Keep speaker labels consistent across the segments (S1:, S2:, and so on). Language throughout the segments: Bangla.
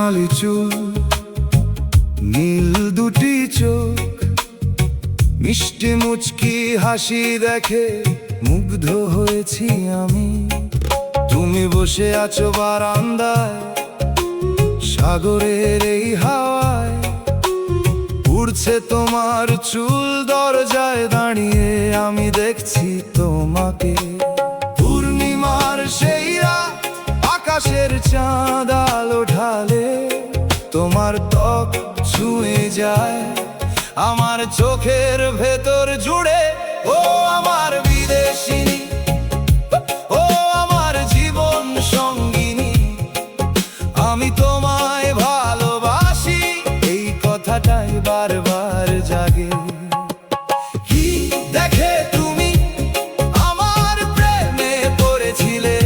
S1: সোনালি চুল, নীল দুটি চোখ, মিষ্টি মুচকি হাসি দেখে মুগ্ধ হয়েছি আমি। তুমি বসে আছো বারান্দায়, সাগরের এই হাওয়ায় উড়ছে তোমার চুল। দরজায় দাঁড়িয়ে আমি দেখছি তোমাকে। পূর্ণিমার সেই রাত, আকাশের চাঁদ আলো ঢালে, তোমার ত্বক ছুঁয়ে যায় আমার চোখের ভেতর জুড়ে। ও আমার বিদেশিনী, ও আমার জীবন সঙ্গিনী, আমি তোমায় ভালোবাসি, এই কথাটাই বারবার জাগে। কি দেখে তুমি আমার প্রেমে পড়েছিলে,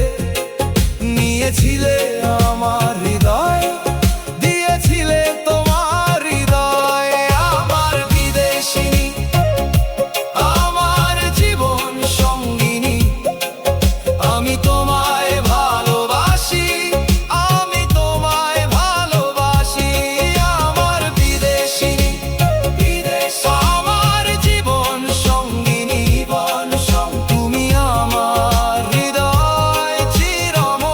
S1: নিয়েছিলে আমার হৃদয়, দিয়েছিলে তোমার হৃদয়। আমার বিদেশিনী, আমার জীবন সঙ্গিনী, আমি তোমায় ভালোবাসি, আমি তোমায় ভালোবাসি। আমার বিদেশিনী, আমার জীবন সঙ্গিনী, তুমি আমার হৃদয় চিরমোর।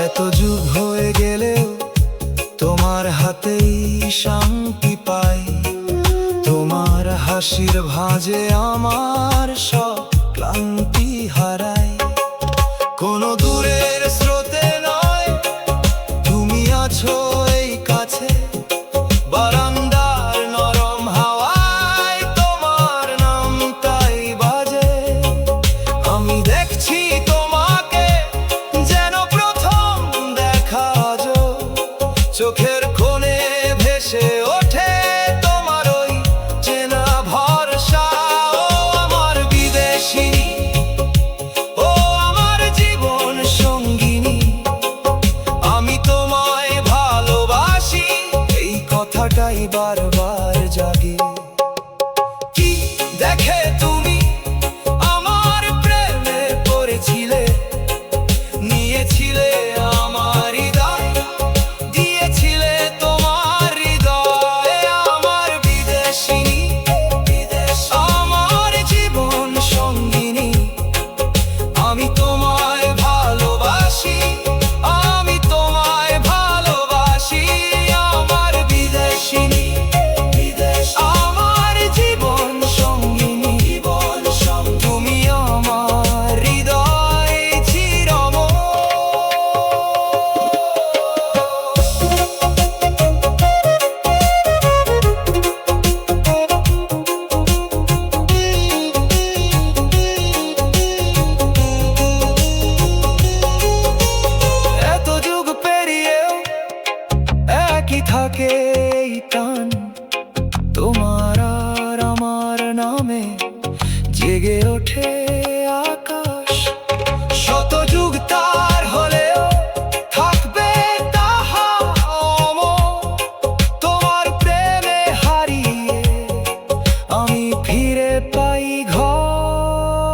S1: এত যুগ হয়ে গেলেও তোমার হাতেই শান্তি পাই, তোমার হাসির ভাঁজে আমার সব ক্লান্তি হারাই। কোনো দূরের স্রোতে নয়, তুমি আছো এই কাছে, বারান্দার নরম হাওয়ায় তোমার নাম তাই বাজে। আমি দেখছি তোমাকে যেন প্রথম দেখা, চোখের কোণে ভেসে ওঠে তোমার ওই চেনা ভরসা। ও আমার বিদেশিনী, ও আমার জীবন সঙ্গিনী, আমি তোমায় ভালোবাসি, এই কথাটাই বারবার জাগে। কি দেখে তুমি আমার প্রেমে পড়েছিলে, নিয়েছিলে আমার হৃদয়, দিয়েছিলে তোমার হৃদয়। আমার বিদেশিনী, আমার জীবন সঙ্গিনী, আমি তোমায় ভালোবাসি, আমি তোমায় ভালোবাসি। আমার বিদেশিনী, আমার জীবন সঙ্গিনী, তুমি আমার হৃদয় চিরমোর। এত যুগ পেরিয়েও একই থাকে এই টান, তোমার আর আমার নামে জেগে ওঠে আকাশ। শত যুগ তার হলেও থাকবে তাহা অমর, তোমার প্রেমে হারিয়ে আমি ফিরে পাই ঘর।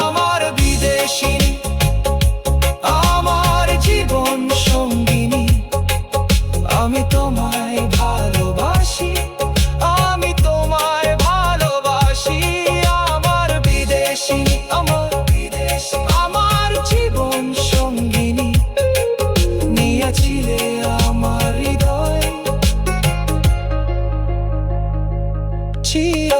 S1: আমার বিদেশিনী, আমার জীবন সঙ্গিনী, আমি তোমায় ভালোবাসি, আমি তোমায় ভালোবাসি। আমার বিদেশিনী, আমার জীবন সঙ্গিনী, নিয়েছিলে আমার হৃদয় চির